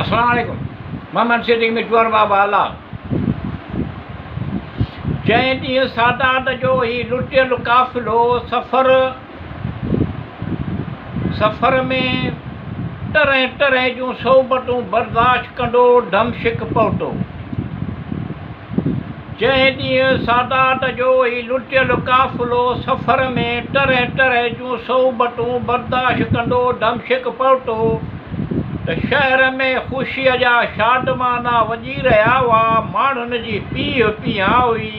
अस्सलाम वालेकुम। मोहम्मद सिद्दीक मिटवार बाबा आला। जंहिं ॾींहुं सादात जो ही लुटियल काफ़िलो सफ़र में तरह तरह जूं सोबतूं बर्दाश्त कंदो धमशिक पहुतो। जंहिं ॾींहुं सादात जो ही लुटियल काफ़िलो सफ़र में तरह तरह जूं सोबतूं बर्दाश्त कंदो धमशिक पहुतो त शहर में ख़ुशीअ जा शादमाना वॼी रहिया हुआ। माण्हुनि जी पीउ पीआ हुई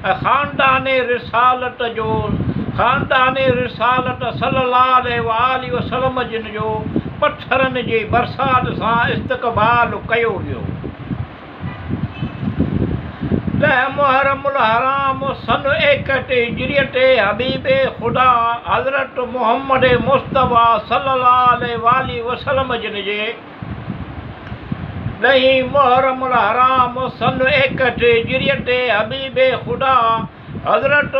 ऐं ख़ानदाने रिसालत सल्लल्लाहु अलैहि वसल्लम जिन जो पथरनि जी बरसात सां इस्तक़बाल कयो वियो। 10 मुहर्रमुल हराम सन 61 हिजरीअ ते हबीबे ख़ुदा हज़रत मुहम्मद मुस्तफ़ा सल्लल्लाहु अलैहि वसल्लम जिन जे 10 मुहर्रमुल हराम सन 61 हिजरीअ ते हबीबे ख़ुदा हज़रत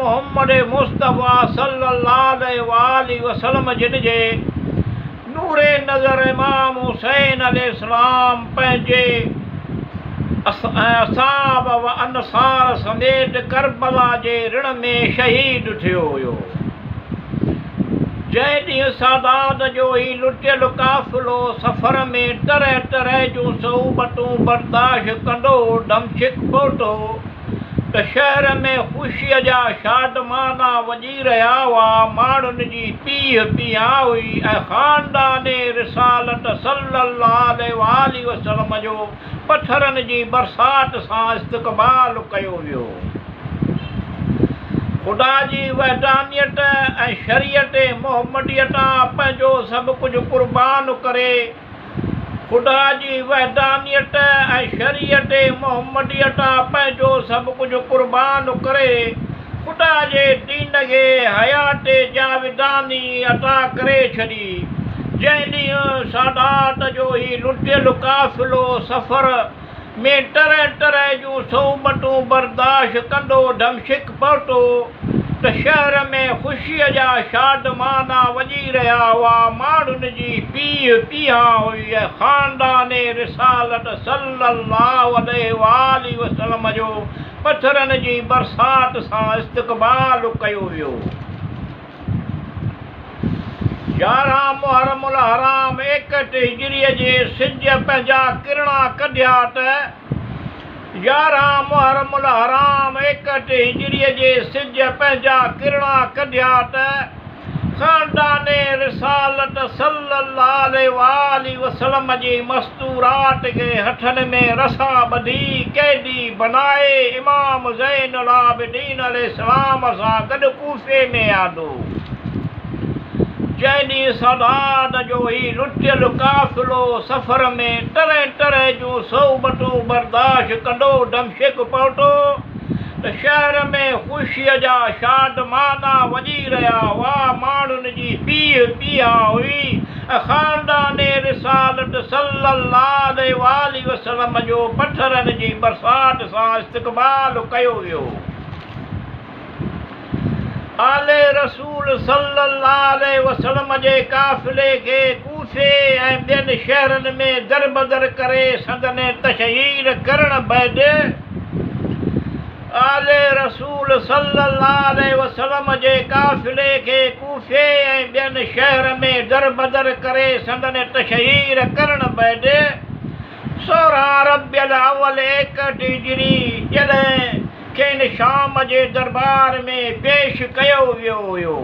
मुहम्मद मुस्तफ़ा सल्लल्लाहु अलैहि वसल्लम जिन जे नूरे नज़र इमाम हुसैन अलैहिस्सलाम पंहिंजे असाब व अनसार समेत करबला जे रण में शहीद थियो हुयो। जंहिं ॾींहुं सादात जो ही लुटियल काफ़िलो सफ़र में तरह तरह जूं सोबतूं बर्दाश्त कंदो धमशिक पहुतो त शहर में ख़ुशीअ जा शादमाना वॼी रहिया हुआ। माण्हुनि जी पीउ पीआ हुई ऐं ख़ानदाने रिसालत सल्लल्लाहु अलैहि वसल्लम जो पथरनि जी बरसात सां इस्तक़बाल कयो वियो। ख़ुदा जी वहदानियत ऐं शरीयत मुहम्मदियतां पंहिंजो सभु कुझु क़ुर्बान करे ख़ुदा जी वहदानियत ऐं शरीयत मुहम्मदियतां पंहिंजो सभु कुझु क़ुर्बान करे ख़ुदा जे दीन खे हयात जाविदानी अता करे छॾी। जंहिं ॾींहुं सादात जो ही लुटियल काफ़िलो सफ़र में तरह तरह जूं सोबतूं बर्दाश्त कंदो धमशिक पहुतो त शहर में ख़ुशीअ जा शादमाना वॼी रहिया हुआ। माण्हुनि जी पीउ पीआ हुई ऐं ख़ानदाने रिसालत सल्लल्लाहु अलैहि वसल्लम जो पथरनि जी बरसात सां इस्तक़बाल कयो वियो। 11 मुहर्रमुल हराम 61 हिजरीअ जे सिज पंहिंजा किरणा कढिया त 11 मुहर्रमुल हराम 61 हिजरीअ जे सिज पंहिंजा किरणा कढिया त ख़ानदाने रिसालत सल्लल्लाहु अलैहि वसल्लम जी मस्तूरात खे हथनि में रसा ॿधी कैदी बनाए इमाम ज़ैनुल आबिदीन अलैहिस्सलाम सां गॾु कूफ़े में आंदो। जंहिं ॾींहुं सादात जो ही लुटियल काफ़िलो सफ़र में तरह तरह जूं सोबतूं बर्दाश्त कंदो धमशिक पहुतो त शहर में ख़ुशीअ जा शादमाना वॼी रहिया हुआ। माण्हुनि जी पीउ पीआ हुई ऐं ख़ानदाने रिसालत सल्लल्लाहु अलैहि वसल्लम जो पथरनि जी बरसात सां इस्तक़बाल कयो वियो। आले रसूल सल्लल्लाहु अलैहि वसल्लम जे काफ़िले खे कूफ़े ऐं ॿियनि शहरनि में दरबदर करे संदने तशहीर करण बैदि आले रसूल सल्लल्लाहु अलैहि वसल्लम जे काफ़िले खे कूफ़े ऐं ॿियनि शहर में दरबदर करे संदने तशहीर करण बैदि 16 रबियुल अव्वल 61 हिजरी जॾहिं खेनि शाम जे दरबार में पेश कयो वियो हुयो।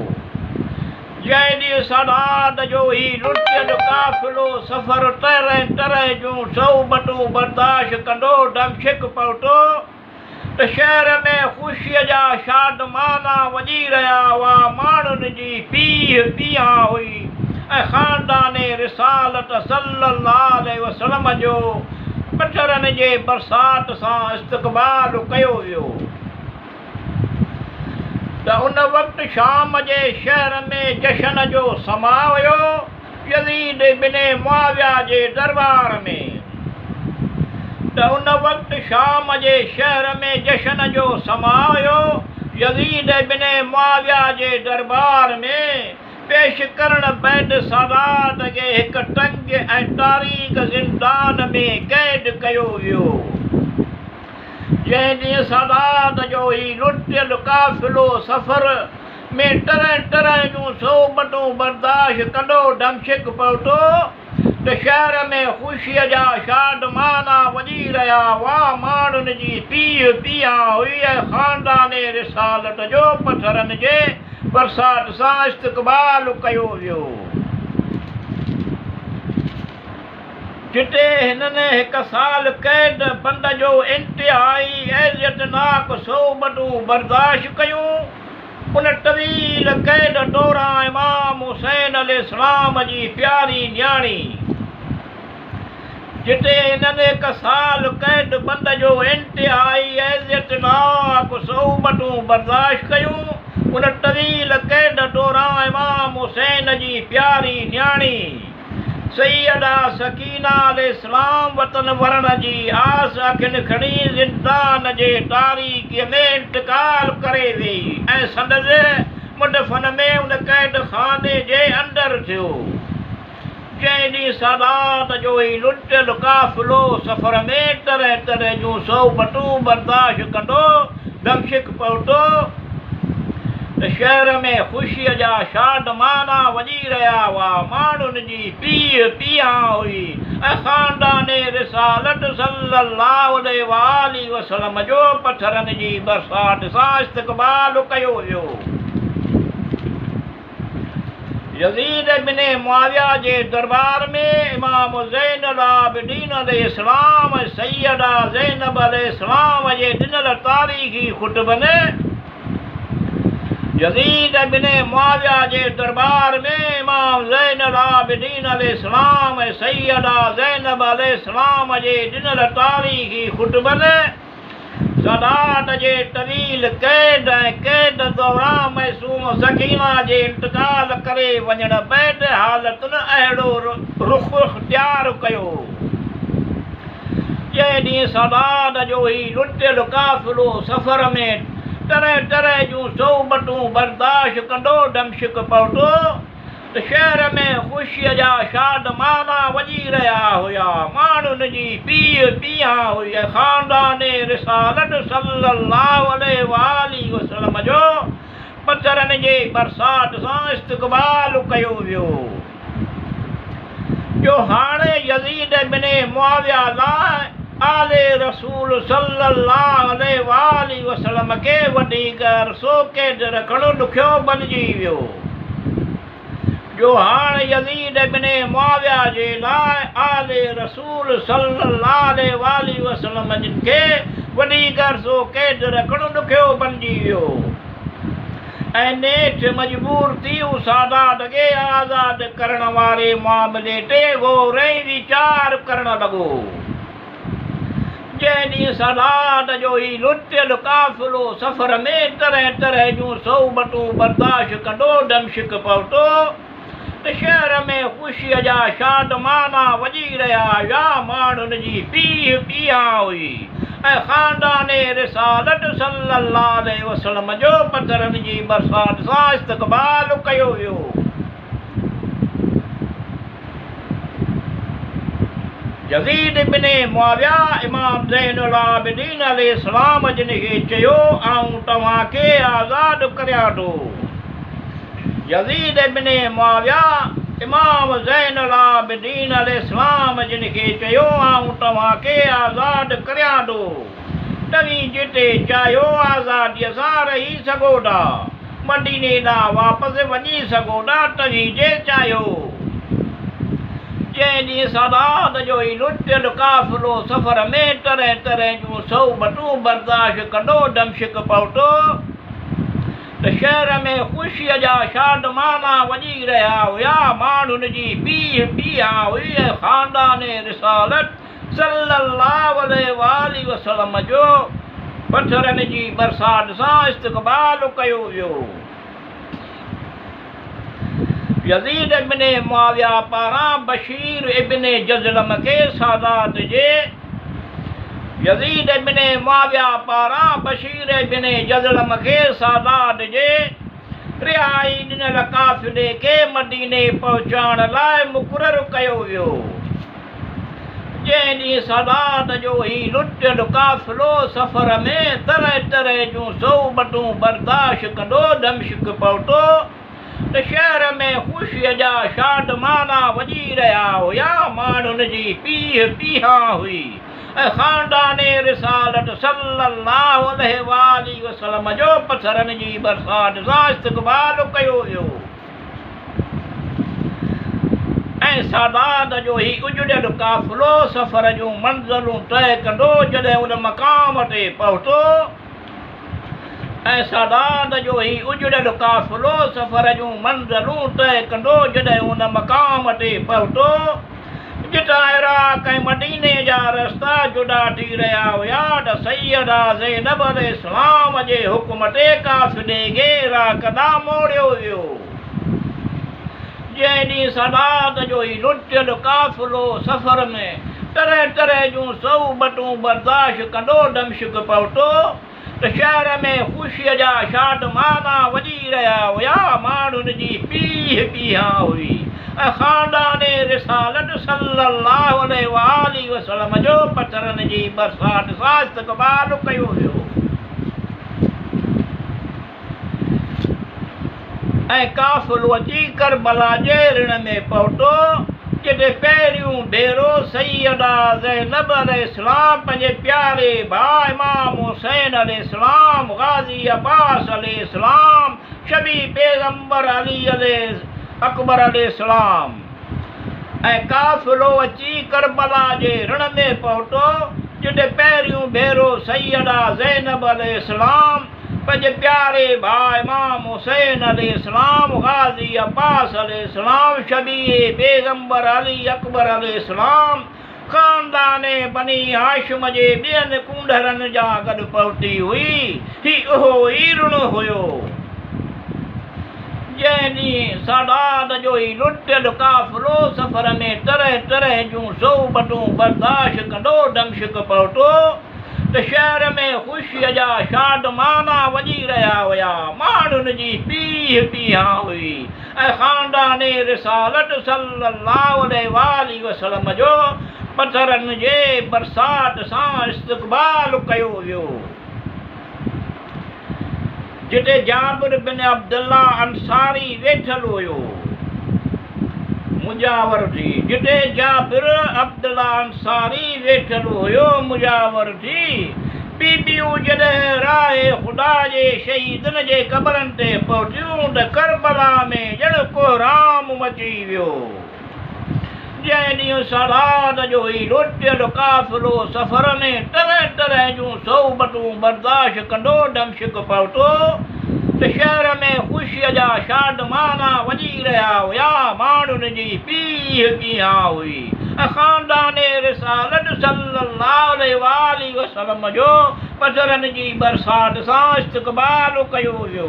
जंहिं ॾींहुं सादात जो ही लुटियल काफ़िलो सफ़र तरह तरह जूं सोबतूं बर्दाश्त कंदो धमशिक पहुतो त शहर में ख़ुशीअ जा शादमाना वॼी रहिया हुआ। माण्हुनि जी पीउ पीआ हुई ऐं ख़ानदाने रिसालत सल्लल्लाहु अलैहि वसल्लम जो पथरनि जे बरसात सां इस्तक़बाल कयो वियो। त उन वक़्तु शाम जे शहर में जशन जो समा हुयो यज़ीद इब्न मुआविया जे दरबार में। त उन वक़्तु शाम जे शहर में जशन जो समा हुयो यज़ीद इब्न मुआविया जे दरबार में पेश करण बैदि सादात खे हिक टंग ऐं तारीख़ ज़िंदान में क़ैद कयो वियो। जंहिं ॾींहुं सादात जो ही लुटियल काफ़िलो सफ़र में तरह तरह जूं सोबतूं बर्दाश्त कंदो दमशिक पहुतो त शहर में ख़ुशीअ जा शादमाना वॼी रहिया हुआ। माण्हुनि जी पीउ पीआ हुई ऐं ख़ानदाने रिसालत जो पथरनि जे बरसात सां इस्तक़बाल कयो वियो। जिते हिननि हिक साल क़ैद बंद जो इंतिहाई ऐज़ियतनाक सोबतूं बर्दाश्त कयूं, उन तवील क़ैद दौरान इमाम हुसैन अलैहिस्सलाम जी प्यारी न्याणी, जिते हिननि हिक साल क़ैद बंद जो इंतिहाई ऐज़ियतनाक सोबतूं बर्दाश्त कयूं, उन तवील क़ैद दौरान इमाम हुसैन जी प्यारी न्याणी सैयदा सकीना अलैहिस्सलाम वतन वरण जी आस अखियुनि खणी ज़िंदान जे तारीकीअ में इंतकाल करे वेई ऐं संदसि मुदफ़न में उन क़ैद खाने जे अंदरि थियो। जंहिं ॾींहुं सादात जो ही लुटियल काफ़िलो सफ़र में तरह तरह जूं सोबतूं बर्दाश्त कंदो दमशिक पहुतो त शहर में ख़ुशीअ जा शादमाना वॼी रहिया हुआ। माण्हुनि जी पीउ पीआ हुई ऐं ख़ानदाने रिसालत सल्लल्लाहु अलैहि वसल्लम जो पथरनि जी बरसात सां इस्तक़बाल कयो वियो। यज़ीद इब्न मुआविया जे दरबार में इमाम ज़ैनुल आबिदीन अलैहिस्सलाम ऐं सैयदा ज़ैनब अलैहिस्सलाम जे ॾिनल तारीख़ी ख़ुतबनि यज़ीद इब्न मुआविया जे दरबार में इमाम ज़ैनुल आबिदीन अलैहिस्सलाम ऐं सैयदा ज़ैनब अलैहिस्सलाम जे ॾिनल तारीख़ी ख़ुतबनि सादात जे तवील क़ैद ऐं क़ैद दौरान मसूम सकीना जे इंतकाल करे वञण बैदि हालतुनि अहिड़ो रुख़ इख़्तियार कयो। जंहिं ॾींहुं सादात जो ही लुटियल काफ़िलो सफ़र में तरह तरह जूं सोबतूं बर्दाश्त कंदो दमशिक पहुतो त शहर में ख़ुशीअ जा शादमाना वॼी रहिया हुया। माण्हुनि जी पीउ पीआ हुई ऐं ख़ानदाने रिसालत सल्लल्लाहु अलैहि वसल्लम जो पथरनि जे बरसात सां इस्तक़बाल कयो वियो। जो हाणे यज़ीद इब्न मुआविया लाइ आले रसूल सल्लल्लाहु अलैहि वसल्लम खे वॾी अरसो क़ैद रखणु ॾुखियो बणिजी वियो। जो हाणे यज़ीद इब्न मुआविया जे लाइ आले रसूल सल्लल्लाहु अलैहि वसल्लम खे वॾी अरसो क़ैद रखणु ॾुखियो बणिजी वियो ऐं नेठि मजबूर थी सादात खे आज़ाद करण वारे मामले ते ग़ौर वीचार करणु लॻो। जंहिं ॾींहुं सादात जो ही लुटियल काफ़िलो सफ़र में तरह तरह जूं सोबतूं बर्दाश्त कंदो दमशिक पहुतो त शहर में ख़ुशीअ जा शादमाना वॼी रहिया हुआ। माण्हुनि जी पीउ पीआ हुई ऐं ख़ानदाने रिसालत सल्लल्लाहु अलैहि वसल्लम जो पथरनि जी बरसात सां इस्तक़बाल कयो वियो। यज़ीद इब्न मुआविया इमाम ज़ैनुल आबिदीन अलैहिस्सलाम जिन खे चयो आऊं तव्हांखे आज़ादु करियां थो। यज़ीद इब्न मुआविया इमाम ज़ैनुल आबिदीन अलैहिस्सलाम जिन खे चयो आऊं तव्हांखे आज़ादु करियां थो। तव्हीं जिते चाहियो आज़ादीअ सां रही सघो था, मदीने ॾांहुं वापसि वञी सघो था, तव्हीं जे चाहियो। जंहिं ॾींहुं सादात जो ही लुटियल काफ़िलो सफ़र में तरह तरह जूं सोबतूं बर्दाश्त कंदो दमशिक पहुतो त शहर में ख़ुशीअ जा शादमाना वॼी रहिया हुया। माण्हुनि जी पीउ पीआ हुई ऐं ख़ानदाने रिसालत सल्लल्लाहु अलैहि वसल्लम जो पथरनि जी बरसात सां इस्तक़बाल कयो वियो। यज़ीद इब्न मुआविया पारां बशीर इब्न जज़लम खे सादात जे यज़ीद इब्न मुआविया पारां बशीर इब्न जज़लम खे सादात जे रिहाई ॾिनल काफ़िले खे मदीने पहुचाइण लाइ मुक़ररु कयो वियो। जंहिं ॾींहुं सादात जो ही लुटियलु काफ़िलो सफ़र में तरह तरह जूं सोबतूं बर्दाश्त कंदो दमिश्क पहुतो त शहर में ख़ुशीअ जा शादमाना वॼी रहिया हुया। माण्हुनि जी पीह पीहां हुई ऐं ख़ानदाने रिसालत सल्लल्लाहु अलैहि वसल्लम जो पथरनि जी बरसात सां इस्तक़बाल कयो वियो। ऐं सादात जो ही उजड़ियल काफ़िलो सफ़र जूं मंज़िलूं तय कंदो जॾहिं उन मक़ाम ते पहुतो। ऐं सादात जो ही उजड़ियल काफ़िलो सफ़र जूं मंज़िलूं तय कंदो जॾहिं उन मक़ाम ते पहुतो जितां इराक़ ऐं मदीने जा रस्ता जुदा थी रहिया हुया त सैयदा ज़ैनब अलैहिस्सलाम जे हुकुम ते काफ़िले खे इराक़ ॾांहुं मोड़ियो वियो। जंहिं ॾींहुं सादात जो ही लुटियलु काफ़िलो सफ़र में तरह तरह जूं सोबतूं बर्दाश्त कंदो दमिश्क पहुतो त शहर में ख़ुशीअ जा शादमाना वॼी रहिया हुया। माण्हुनि जी पीह पीहां हुई ऐं ख़ानदाने रिसालत सल्लल्लाहु अलैहि वसल्लम जो पथरनि जी बरसात सां इस्तक़बाल कयो वियो। ऐं काफ़िलो अची करबला जे रिण में पहुतो जिते पहिरियों भेरो सैयदा ज़ैनब अलैहिस्सलाम पंहिंजे प्यारे भाउ इमाम हुसैन अलैहिस्सलाम, गाज़ी अब्बास अलैहिस्सलाम, शबी पैगंबर अली अकबर अलैहिस्सलाम ऐं काफ़िलो अची करबला जे रिण में पहुतो जिते पहिरियों भेरो सैयदा ज़ैनब अलैहिस्सलाम पंहिंजे प्यारे भाउ इमाम हुसैन अलैहिस्सलाम, गाज़ी अब्बास अलैहिस्सलाम, शबी पैगंबर अली अकबर अलैहिस्सलाम ख़ानदाने बनी हाशिम जे ॿियनि कूंडरनि जा गॾु पहुती हुई। ही उहो ई रिण हुयो जंहिं ॾींहुं सादात जो ही लुटियलु काफ़िलो सफ़र में तरह तरह जूं सोबतूं बर्दाश्त कंदो दमिश्क पहुतो त शहर में ख़ुशीअ जा शादमाना वॼी रहिया हुया। माण्हुनि जी पीह पीहां हुई ऐं ख़ानदाने रिसालत सल्लल्लाहु अलैहि वसल्लम जो पथरनि जे बरसात सां इस्तक़बाल कयो वियो। जिते जाबिर बिन अब्दुल्ला अंसारी वेठल हुयो मुजावर थी, जिते जाबिर अब्दुल्ला अंसारी वेठल हुयो मुजावर थी, बीबियूं जॾहिं राहे ख़ुदा जे शहीदनि जे क़बरनि ते पहुतियूं त करबला में ॼण कोहराम मची वियो। जंहिं ॾींहुं सादात जो ही लुटियलु काफ़िलो सफ़र में तरह तरह जूं सोबतूं बर्दाश्त कंदो दमिश्क पहुतो त शहर में ख़ुशीअ जा शादमाना वॼी रहिया हुया। माण्हुनि जी पीह पीहां हुई ऐं ख़ानदाने रिसालत सल्लल्लाहु अलैहि वसल्लम जो पथरनि जी बरसात सां इस्तक़बाल कयो वियो।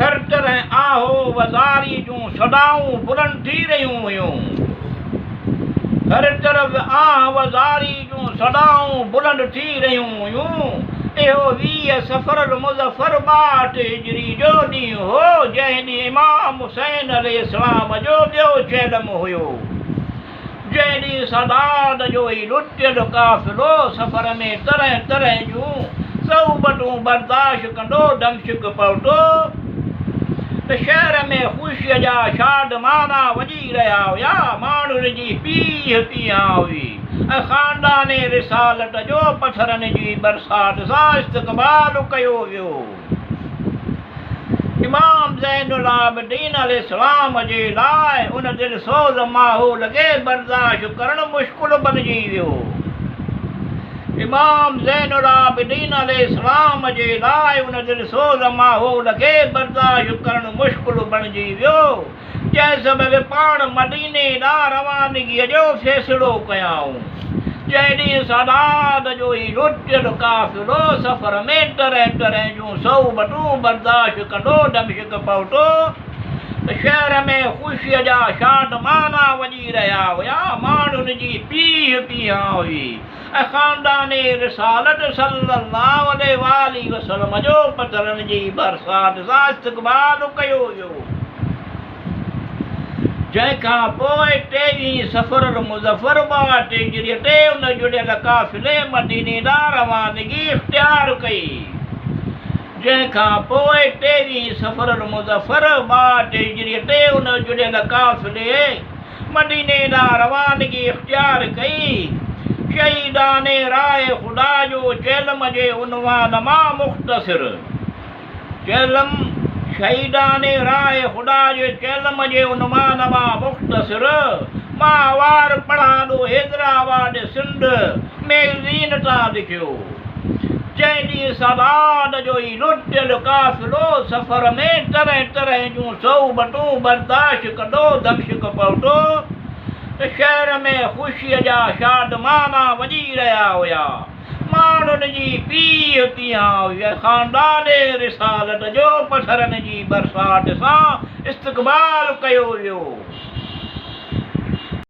हर तरह आहो वज़ारी जूं सदाऊं बुलंद थी रहियूं हुयूं। हर तरफ़ आह वज़ारी जूं सदाऊं बुलंद थी रहियूं हुयूं। इहो 20 सफ़र मुज़फ़र 62 हिजरी जो ॾींहुं हो जंहिं ॾींहुं इमाम हुसैन अलैहिस्सलाम जो ॿियो चेलम हुयो। जंहिं ॾींहुं सादात जो ही लुटियलु काफ़िलो सफ़र में तरह तरह जूं सोबतूं बर्दाश्त कंदो दमिश्क पहुतो त शहर में ख़ुशीअ जा शादमाना वॼी रहिया हुया। माण्हुनि जी पीह पीहां हुई ऐं ख़ानदाने रिसालत जो पथरनि जी बरसात सां इस्तक़बाल कयो वियो। इमाम ज़ैनुल आबिदीन अलैहिस्सलाम जे लाइ उन दिलसोज़ माहौल खे बर्दाश्त करणु मुश्किल बणिजी वियो। इमाम ज़ैनुल आबिदीन अलैहिस्सलाम जे लाइ उन दिलसोज़ माहौल खे बर्दाश्त करणु मुश्किल बणिजी वियो जंहिं सबबि पाण मदीने ॾांहुं रवानगीअ जो फ़ैसिलो कयाऊं। जंहिं ॾींहुं सादात जो ही लुटियलु काफ़िलो सफ़र में तरह तरह जूं सोबतूं बर्दाश्त कंदो दमिश्क पहुतो त शहर में ख़ुशीअ जा शादमाना वॼी रहिया हुया। माण्हुनि जी पीह पीहा हुई ऐं ख़ानदान रिसालत सल्लल्लाहु अलैहि वसल्लम जो पथरनि जी बरसात सां इस्तक़बाल कयो हुयो। जंहिंखां पोइ 23 सफ़र मुज़फ़र ॿ हिजरीअ ते उन जुड़ियल काफ़िले मदीने ॾांहुं रवानगी इख़्तियार कई। जंहिंखां पोइ 23 सफ़र मुज़फ़र ॿ हिजरीअ ते उन जुड़ियल काफ़िले मदीने ॾांहुं रवानगी इख़्तियार कई। शहीदाने राह ख़ुदा जो चेलम जे उनवान मां मुख़्तसिर चेलम शहीदाने राह ख़ुदा जे चेलम जे उनवान मां मुख़्तसिर माहवार पढ़ाॾो हैदराबाद सिंध मैगज़ीन तां लिखियो। जंहिं ॾींहुं सदाद जो ई लुटियल काफ़िलो सफ़र में तरह तरह जूं सौबतूं बर्दाश्त कंदो दमिश्क पहुतो त शहर में ख़ुशीअ जा शादमाना वॼी रहिया हुया। माण्हुनि जी पीह पीहा हुई ऐं ख़ानदान रिसालत जो पथरनि जी बरसात सां इस्तक़बाल कयो वियो।